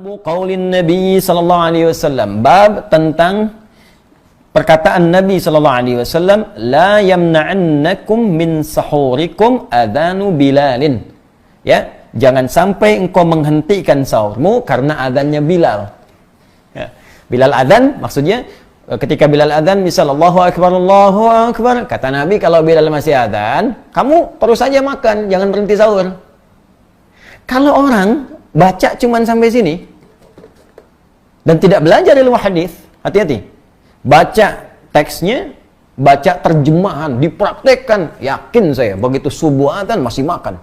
Babu qaulin Nabi sallallahu alaihi wasallam, bab tentang perkataan Nabi sallallahu alaihi wasallam, la yamna'annakum min sahurikum adanu Bilalin. Ya, jangan sampai engkau menghentikan sahurmu karena azannya Bilal. Ya. Bilal azan maksudnya ketika Bilal azan misal Allahu akbar, kata Nabi kalau Bilal masih azan, kamu terus saja makan, jangan berhenti sahur. Kalau orang baca cuman sampai sini dan tidak belajar ilmu hadis, hati-hati. Baca teksnya, baca terjemahan, dipraktekkan, yakin saya begitu subuh adzan masih makan.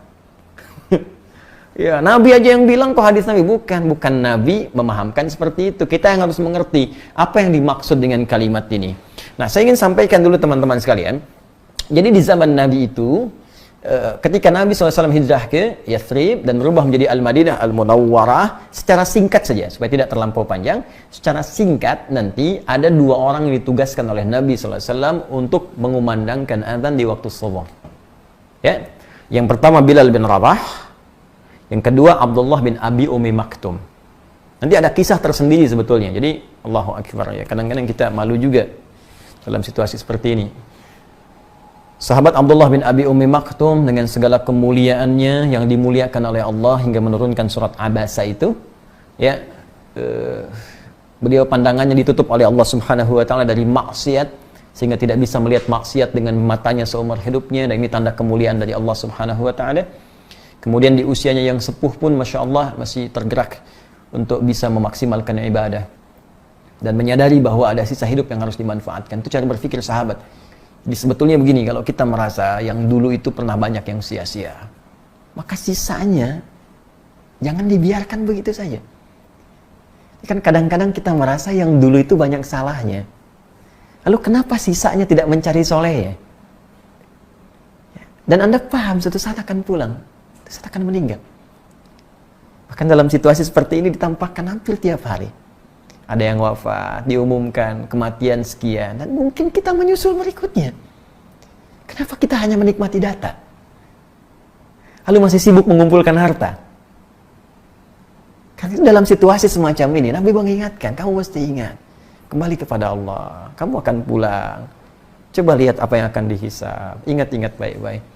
Ya, Nabi aja yang bilang kok hadis Nabi, bukan Nabi memahamkan seperti itu. Kita yang harus mengerti apa yang dimaksud dengan kalimat ini. Nah, saya ingin sampaikan dulu teman-teman sekalian. Jadi di zaman Nabi itu ketika Nabi SAW hijrah ke Yathrib dan berubah menjadi Al-Madinah Al-Munawwarah, secara singkat saja, supaya tidak terlampau panjang, secara singkat nanti ada dua orang yang ditugaskan oleh Nabi SAW untuk mengumandangkan azan di waktu subuh. Ya, yang pertama Bilal bin Rabah, yang kedua Abdullah bin Abi Ummi Maktum. Nanti ada kisah tersendiri sebetulnya. Jadi Allahu Akbar ya, kadang-kadang kita malu juga dalam situasi seperti ini. Sahabat Abdullah bin Abi Ummi Maktum dengan segala kemuliaannya yang dimuliakan oleh Allah hingga menurunkan surat Abasa itu, ya, beliau pandangannya ditutup oleh Allah Subhanahu wa taala dari maksiat sehingga tidak bisa melihat maksiat dengan matanya seumur hidupnya, dan ini tanda kemuliaan dari Allah Subhanahu wa taala. Kemudian di usianya yang sepuh pun Masya Allah masih tergerak untuk bisa memaksimalkan ibadah dan menyadari bahwa ada sisa hidup yang harus dimanfaatkan. Itu cara berpikir sahabat. Jadi sebetulnya begini, kalau kita merasa yang dulu itu pernah banyak yang sia-sia, maka sisanya jangan dibiarkan begitu saja. Kan kadang-kadang kita merasa yang dulu itu banyak salahnya, lalu kenapa sisanya tidak mencari soleh ya? Dan Anda paham suatu saat akan pulang, suatu saat akan meninggal. Bahkan dalam situasi seperti ini ditampakkan hampir tiap hari. Ada yang wafat, diumumkan kematian sekian, dan mungkin kita menyusul berikutnya. Kenapa kita hanya menikmati data? Lalu masih sibuk mengumpulkan harta? Karena dalam situasi semacam ini, Nabi mengingatkan, kamu mesti ingat, kembali kepada Allah, kamu akan pulang. Coba lihat apa yang akan dihisab, ingat-ingat baik-baik.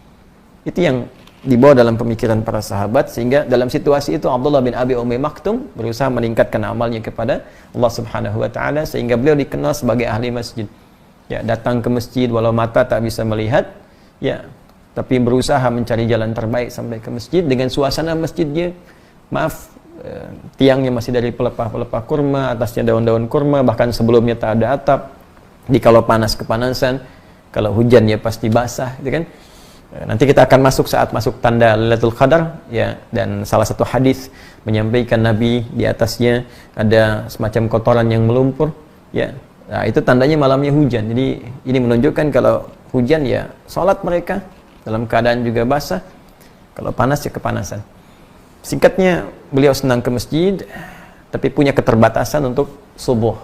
Itu yang dibawa dalam pemikiran para sahabat, sehingga dalam situasi itu Abdullah bin Abi Ummi Maktum berusaha meningkatkan amalnya kepada Allah Subhanahu wa taala sehingga beliau dikenal sebagai ahli masjid. Ya, datang ke masjid walau mata tak bisa melihat, ya, tapi berusaha mencari jalan terbaik sampai ke masjid dengan suasana masjidnya, tiangnya masih dari pelepah-pelepah kurma, atasnya daun-daun kurma, bahkan sebelumnya tak ada atap. Di kalau panas kepanasan, kalau hujan ya pasti basah, gitu kan? Nanti kita akan masuk saat masuk tanda Lailatul Qadar, ya, dan salah satu hadis menyampaikan Nabi di atasnya ada semacam kotoran yang melumpur, ya. Nah, itu tandanya malamnya hujan. Jadi ini menunjukkan kalau hujan ya salat mereka dalam keadaan juga basah, kalau panas ya kepanasan. Singkatnya beliau senang ke masjid tapi punya keterbatasan untuk subuh.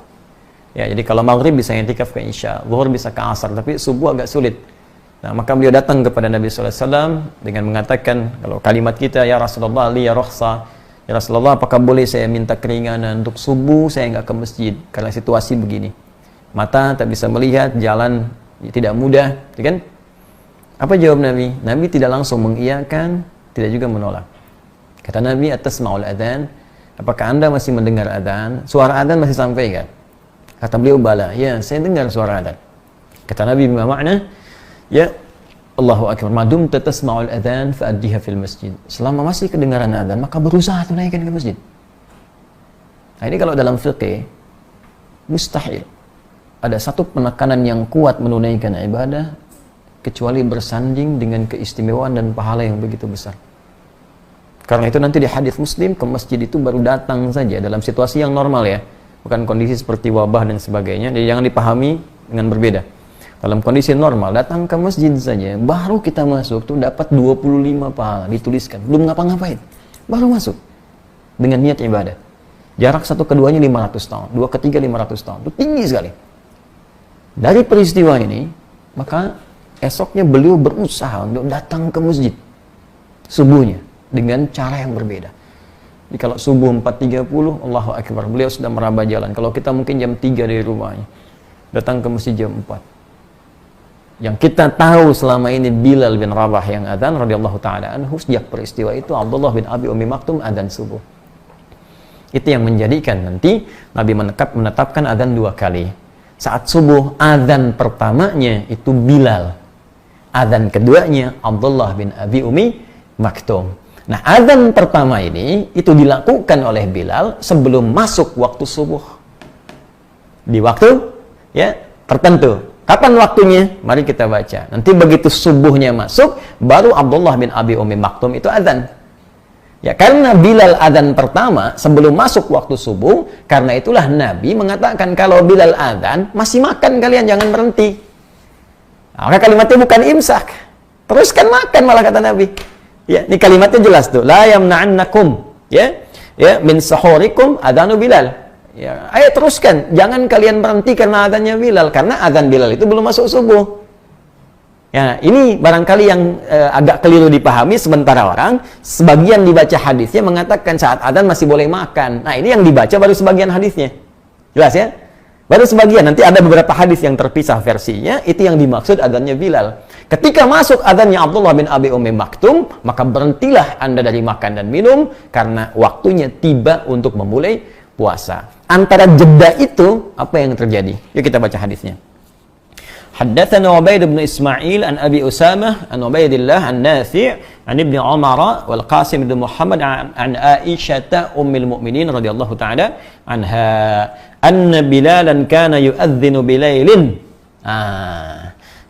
Ya, jadi kalau maghrib bisa i'tikaf ke isya, zuhur bisa ke asar, tapi subuh agak sulit. Nah, maka beliau datang kepada Nabi SAW dengan mengatakan, kalau kalimat kita, ya Rasulullah, li ya rukhsah, ya Rasulullah, apakah boleh saya minta keringanan untuk subuh saya nggak ke masjid karena situasi begini, mata tak bisa melihat, jalan tidak mudah, kan? Apa jawab Nabi? Nabi tidak langsung mengiyakan, tidak juga menolak. Kata Nabi, atasma'ul adzan, apakah anda masih mendengar adzan? Suara adzan masih sampai kan? Kata beliau, bala, ya saya dengar suara adzan. Kata Nabi, bima makna? Ya, Allahu Akbar, madum tasma'ul adzan fa'addiha fil masjid. Selama masih kedengaran adzan, maka berusaha tunaikan ke masjid. Nah, ini kalau dalam fiqh mustahil ada satu penekanan yang kuat menunaikan ibadah kecuali bersanding dengan keistimewaan dan pahala yang begitu besar. Karena itu nanti di hadis Muslim, ke masjid itu baru datang saja dalam situasi yang normal ya, bukan kondisi seperti wabah dan sebagainya. Jadi jangan dipahami dengan berbeda. Dalam kondisi normal, datang ke masjid saja, baru kita masuk tuh dapat 25 pahala, dituliskan. Belum ngapa-ngapain, baru masuk. Dengan niat ibadah. Jarak satu keduanya 500 tahun, dua ketiga 500 tahun. Itu tinggi sekali. Dari peristiwa ini, maka esoknya beliau berusaha untuk datang ke masjid subuhnya dengan cara yang berbeda. Jadi kalau subuh 4.30, Allahu Akbar, beliau sudah meraba jalan. Kalau kita mungkin jam 3 dari rumahnya, datang ke masjid jam 4. Yang kita tahu selama ini Bilal bin Rabah yang adzan radhiyallahu taala anhu, sejak peristiwa itu Abdullah bin Abi Ummi Maktum adzan subuh. Itu yang menjadikan nanti Nabi menetapkan adzan 2 kali. Saat subuh adzan pertamanya itu Bilal. Adzan keduanya Abdullah bin Abi Ummi Maktum. Nah, adzan pertama ini itu dilakukan oleh Bilal sebelum masuk waktu subuh. Di waktu ya tertentu. Kapan waktunya? Mari kita baca. Nanti begitu subuhnya masuk, baru Abdullah bin Abi Ummi Maktum itu adzan. Ya, karena Bilal adzan pertama sebelum masuk waktu subuh, karena itulah Nabi mengatakan kalau Bilal adzan, masih makan kalian, jangan berhenti. Nah, maka kalimatnya bukan imsak. Teruskan makan malah kata Nabi. Ya, ini kalimatnya jelas tuh. La yamna'annakum ya min sahurikum adzanu Bilal. Ya, ayo teruskan, jangan kalian berhenti karena adzannya Bilal, karena adzan Bilal itu belum masuk subuh. Ya, ini barangkali yang agak keliru dipahami sementara orang, sebagian dibaca hadisnya mengatakan saat adzan masih boleh makan. Nah, ini yang dibaca baru sebagian hadisnya. Jelas ya? Baru sebagian, nanti ada beberapa hadis yang terpisah versinya, itu yang dimaksud adzannya Bilal. Ketika masuk adzannya Abdullah bin Abi Ummi Maktum, maka berhentilah Anda dari makan dan minum, karena waktunya tiba untuk memulai puasa. Antara jeda itu, apa yang terjadi? Yuk kita baca hadisnya. Haddatsana Ubaid bin Ismail an Abi Usamah an Ubaidillah an Nafi' an Ibnu Umar wal Qasim bin Muhammad an Aisyah ummul mukminin radhiyallahu taala anha anna Bilalan kana yu'adzinu bilailin.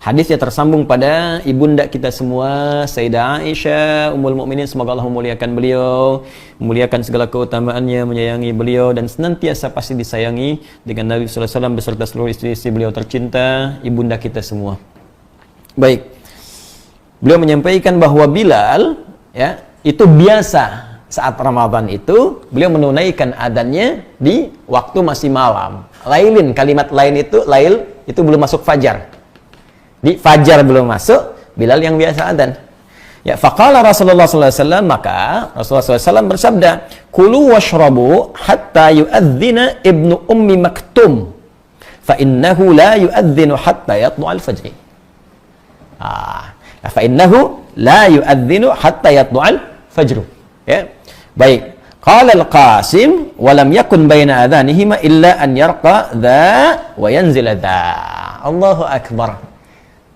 Hadisnya tersambung pada ibunda kita semua, Sayyidah Aisyah ummul mukminin, semoga Allah memuliakan beliau, memuliakan segala keutamaannya, menyayangi beliau dan senantiasa pasti disayangi dengan Nabi sallallahu alaihi wasallam beserta seluruh istri-istri beliau tercinta, ibunda kita semua. Baik. Beliau menyampaikan bahwa Bilal ya, itu biasa saat Ramadan itu beliau menunaikan adzannya di waktu masih malam. Lailin, kalimat lain itu lail itu belum masuk fajar. Di fajar belum masuk, Bilal yang biasa adzan. Ya, faqala Rasulullah sallallahu alaihi wasallam, maka Rasulullah sallallahu alaihi wasallam bersabda, "Kulu washrabu hatta yu'adzina Ibnu Ummi Maktum, fa innahu la yu'adzinu hatta yatlu'al fajr." Fa innahu la yu'adzinu hatta yatlu'al fajr. Ya. Baik. Qala al-Qasim, "Wa lam yakun baina adhanihima illa an yarqa dha wa yanzila dha." Allahu akbar.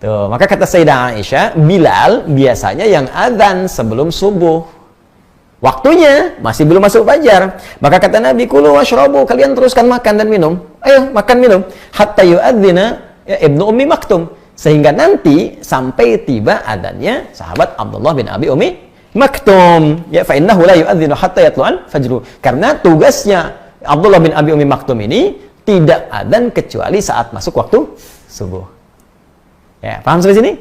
Tuh, maka kata Sayyidah Aisyah, Bilal biasanya yang adzan sebelum subuh. Waktunya masih belum masuk fajar. Maka kata Nabi, "Kulu washrabu," kalian teruskan makan dan minum. Ayo, makan minum. Hatta yu'adzina Ibnu Ummi Maktum. Sehingga nanti sampai tiba adzannya sahabat Abdullah bin Abi Ummi Maktum. Ya, fa innahu la yu'adzinu hatta yatlu'al fajr. Karena tugasnya Abdullah bin Abi Ummi Maktum ini tidak adzan kecuali saat masuk waktu subuh. Ya, paham sampai sini?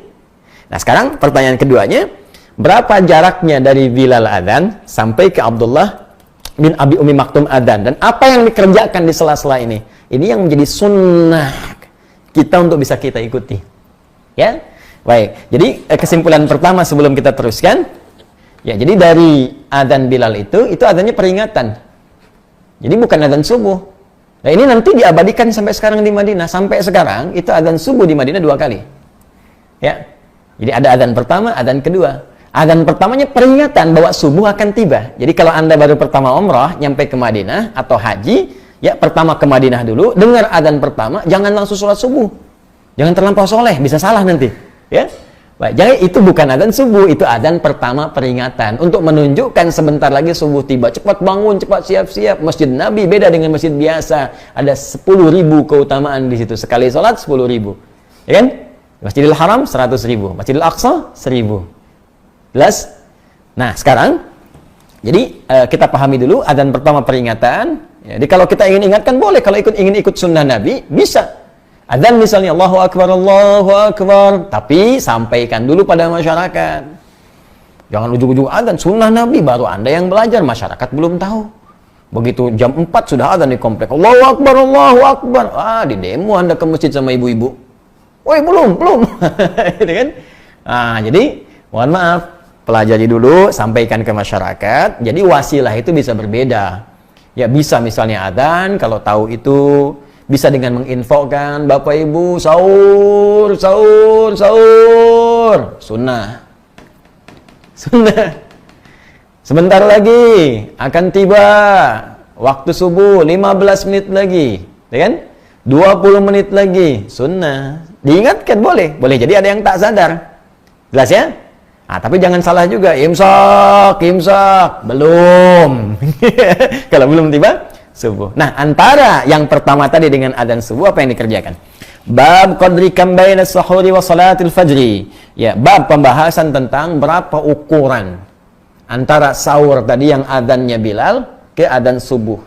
Nah, sekarang pertanyaan keduanya, berapa jaraknya dari Bilal adzan sampai ke Abdullah bin Abi Ummi Maktum adzan, dan apa yang dikerjakan di sela-sela ini? Ini yang menjadi sunnah kita untuk bisa kita ikuti. Ya, baik. Jadi kesimpulan pertama sebelum kita teruskan, ya, jadi dari adzan Bilal itu adzannya peringatan. Jadi bukan adzan subuh. Nah, ini nanti diabadikan sampai sekarang di Madinah. Sampai sekarang itu adzan subuh di Madinah 2 kali. Ya, jadi ada adzan pertama, adzan kedua. Adzan pertamanya peringatan bahwa subuh akan tiba. Jadi kalau Anda baru pertama umrah, nyampe ke Madinah atau haji, ya pertama ke Madinah dulu, dengar adzan pertama, jangan langsung sholat subuh. Jangan terlampau soleh, bisa salah nanti. Ya, baik. Jadi itu bukan adzan subuh, itu adzan pertama peringatan untuk menunjukkan sebentar lagi subuh tiba. Cepat bangun, cepat siap-siap. Masjid Nabi beda dengan masjid biasa. Ada 10.000 keutamaan di situ. Sekali sholat 10.000, ya kan? Masjidil Haram 100.000, Masjidil Aqsa 1.000. Jelas? Nah, sekarang jadi kita pahami dulu adzan pertama peringatan. Jadi kalau kita ingin ingatkan boleh, kalau ingin ikut sunnah Nabi bisa. Adzan misalnya Allahu Akbar, tapi sampaikan dulu pada masyarakat. Jangan ujug-ujug adzan sunnah Nabi baru Anda yang belajar, masyarakat belum tahu. Begitu jam 4 sudah adzan di komplek. Allahu Akbar. Di demo Anda ke masjid sama ibu-ibu. Woi, belum. Gitu kan? Nah, jadi mohon maaf, pelajari dulu, sampaikan ke masyarakat. Jadi wasilah itu bisa berbeda. Ya bisa misalnya adzan, kalau tahu itu bisa dengan menginfokan Bapak Ibu sahur, sahur, sahur. Sunnah. Sunnah. Sebentar lagi akan tiba waktu subuh 15 menit lagi, ya kan? 20 menit lagi. Sunnah. Diingatkan boleh. Boleh jadi ada yang tak sadar. Jelas ya? Nah, tapi jangan salah juga, imsak, imsak, belum. Kalau belum tiba, subuh. Nah, antara yang pertama tadi dengan adzan subuh, apa yang dikerjakan? Bab qadri kam baina as-sahuri wa salatil fajri. Ya, bab pembahasan tentang berapa ukuran antara sahur tadi yang adzannya Bilal ke adzan subuh.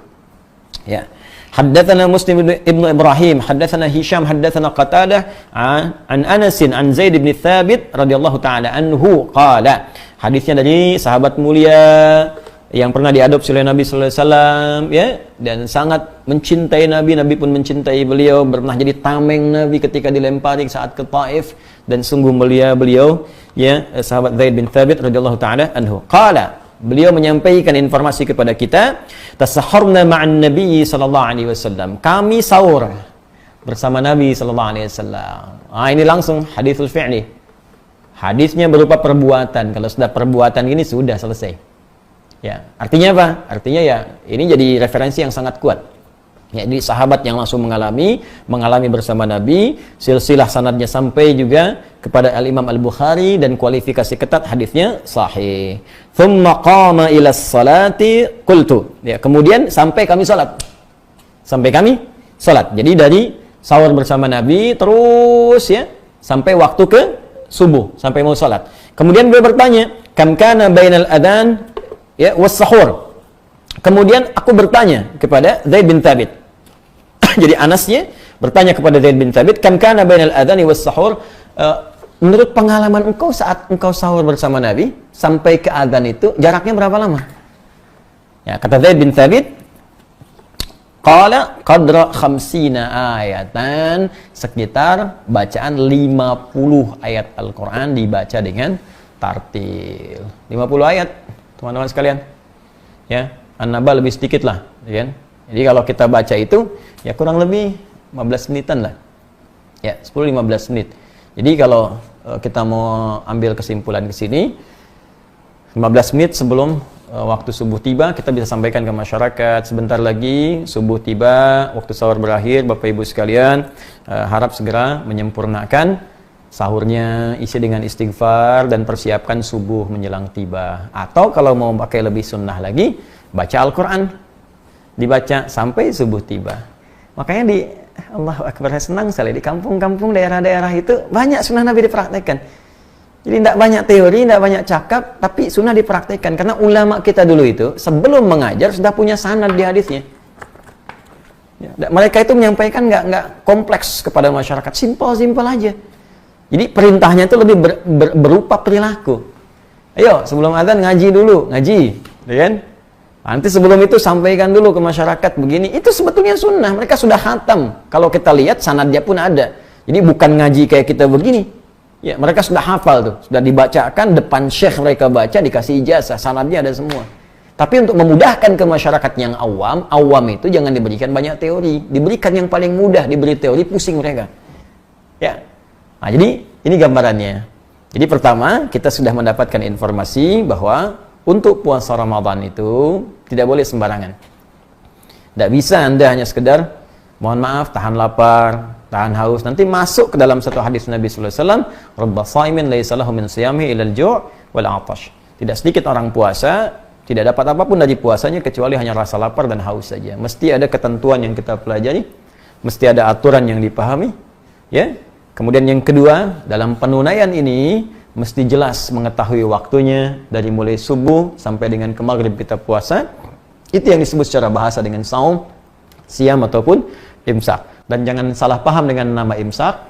Ya. Haddatsana Muslim ibnu Ibrahim, haddatsana Hisham, haddatsana Qatadah an Anas an Zaid bin Thabit radhiyallahu taala anhu qala. Hadisnya dari sahabat mulia yang pernah diadopsi oleh Nabi sallallahu alaihi wasallam, ya, dan sangat mencintai Nabi, Nabi pun mencintai beliau, pernah jadi tameng Nabi ketika dilempari saat ke Taif, dan sungguh mulia beliau, ya, sahabat Zaid bin Thabit radhiyallahu taala anhu. Qala, beliau menyampaikan informasi kepada kita, tasahharna ma'an Nabi sallallahu alaihi wasallam. Kami sahur bersama Nabi sallallahu alaihi wasallam. Ini langsung haditsul fi'li. Hadisnya berupa perbuatan. Kalau sudah perbuatan ini sudah selesai. Ya, artinya apa? Artinya ya ini jadi referensi yang sangat kuat. Ya, jadi sahabat yang langsung mengalami bersama Nabi, silsilah sanadnya sampai juga kepada Al-Imam Al-Bukhari dan kualifikasi ketat hadisnya sahih. Thumma qama ila salati qultu. Ya, kemudian sampai kami salat. Sampai kami salat. Jadi dari sahur bersama Nabi terus ya sampai waktu ke subuh, sampai mau salat. Kemudian beliau bertanya, "Kam kana bainal adzan ya was sahur?" Kemudian aku bertanya kepada Zaid bin Thabit. Jadi Anasnya bertanya kepada Zaid bin Thabit, "Kam kana bainal adzani was sahur?" Menurut pengalaman engkau saat engkau sahur bersama Nabi sampai ke adzan itu jaraknya berapa lama? Ya, kata Zaid bin Thabit, qala qadra 50 ayatan, sekitar bacaan 50 ayat Al-Qur'an dibaca dengan tartil. 50 ayat, teman-teman sekalian. Ya, An-Naba lebih sedikit lah, ya kan? Jadi kalau kita baca itu ya kurang lebih 15 menitan lah. Ya, 10-15 menit. Jadi kalau kita mau ambil kesimpulan ke sini, 15 menit sebelum waktu subuh tiba, kita bisa sampaikan ke masyarakat, sebentar lagi subuh tiba, waktu sahur berakhir, Bapak Ibu sekalian, harap segera menyempurnakan sahurnya, isi dengan istighfar dan persiapkan subuh menjelang tiba. Atau kalau mau pakai lebih sunnah lagi, baca Al-Qur'an. Dibaca sampai subuh tiba. Makanya di Allahu Akbar, senang sekali di kampung-kampung daerah-daerah itu banyak sunnah Nabi dipraktekkan. Jadi tidak banyak teori, tidak banyak cakap, tapi sunnah dipraktekkan. Karena ulama kita dulu itu sebelum mengajar sudah punya sanad di hadisnya. Ya, mereka itu menyampaikan nggak kompleks kepada masyarakat, simpel aja. Jadi perintahnya itu lebih berupa perilaku. Ayo sebelum adzan ngaji dulu, ngaji, ya kan? Nanti sebelum itu sampaikan dulu ke masyarakat begini. Itu sebetulnya sunnah. Mereka sudah khatam. Kalau kita lihat sanadnya pun ada. Jadi bukan ngaji kayak kita begini. Ya, mereka sudah hafal tuh. Sudah dibacakan depan syekh, mereka baca, dikasih ijazah. Sanadnya ada semua. Tapi untuk memudahkan ke masyarakat yang awam itu jangan diberikan banyak teori. Diberikan yang paling mudah. Diberi teori pusing mereka. Ya. Nah, jadi ini gambarannya. Jadi pertama, kita sudah mendapatkan informasi bahwa untuk puasa Ramadan itu tidak boleh sembarangan. Tidak bisa Anda hanya sekedar mohon maaf tahan lapar, tahan haus, nanti masuk ke dalam satu hadis Nabi sallallahu alaihi wasallam, "Rabba shaimin laisa lahu min siyamihi ilal ju' wal 'atash." Tidak sedikit orang puasa tidak dapat apapun dari puasanya kecuali hanya rasa lapar dan haus saja. Mesti ada ketentuan yang kita pelajari, mesti ada aturan yang dipahami, ya. Kemudian yang kedua, dalam penunaian ini mesti jelas mengetahui waktunya dari mulai subuh sampai dengan ke maghrib kita puasa. Itu yang disebut secara bahasa dengan saum, siam ataupun imsak. Dan jangan salah paham dengan nama imsak.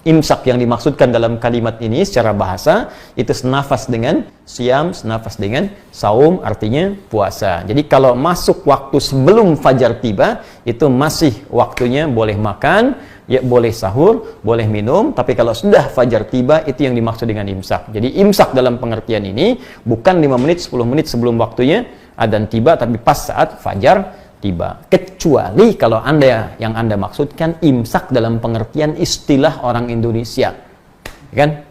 Imsak yang dimaksudkan dalam kalimat ini secara bahasa itu senafas dengan siam, senafas dengan saum, artinya puasa. Jadi kalau masuk waktu sebelum fajar tiba, itu masih waktunya boleh makan, ya boleh sahur, boleh minum, tapi kalau sudah fajar tiba, itu yang dimaksud dengan imsak. Jadi imsak dalam pengertian ini bukan 5 menit, 10 menit sebelum waktunya adzan tiba, tapi pas saat fajar tiba. Kecuali kalau yang Anda maksudkan imsak dalam pengertian istilah orang Indonesia. Kan?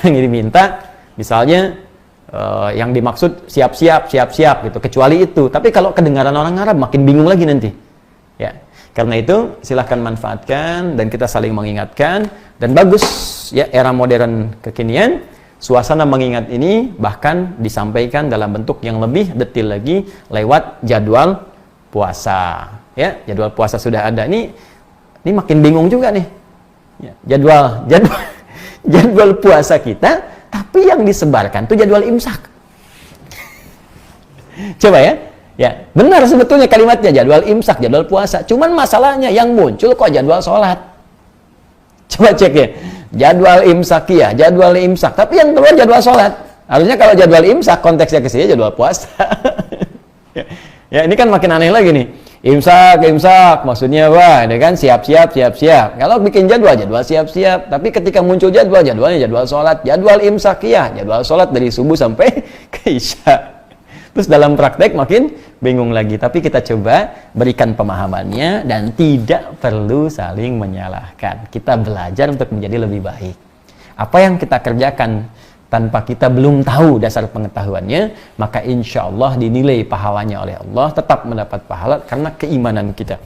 Yang diminta misalnya yang dimaksud siap-siap gitu. Kecuali itu. Tapi kalau kedengaran orang Arab makin bingung lagi nanti. Ya. Karena itu silahkan manfaatkan dan kita saling mengingatkan, dan bagus ya era modern kekinian suasana mengingat ini bahkan disampaikan dalam bentuk yang lebih detail lagi lewat jadwal puasa. Ya, jadwal puasa sudah ada. Ini makin bingung juga nih. Ya, jadwal puasa kita, tapi yang disebarkan itu jadwal imsak. Coba ya. Ya, benar sebetulnya kalimatnya jadwal imsak, jadwal puasa. Cuman masalahnya yang muncul kok jadwal sholat. Coba cek ya. Jadwal imsakiyah, jadwal imsak. Tapi yang keluar jadwal sholat. Harusnya kalau jadwal imsak konteksnya ke sini jadwal puasa. Ya, ini kan makin aneh lagi nih. Imsak maksudnya wah, ini kan siap-siap. Kalau bikin jadwal siap-siap, tapi ketika muncul jadwalnya jadwal sholat, jadwal imsakiyah, jadwal sholat dari subuh sampai ke isya. Terus dalam praktek makin bingung lagi. Tapi kita coba berikan pemahamannya dan tidak perlu saling menyalahkan. Kita belajar untuk menjadi lebih baik. Apa yang kita kerjakan tanpa kita belum tahu dasar pengetahuannya, maka insya Allah dinilai pahalanya oleh Allah, tetap mendapat pahala karena keimanan kita.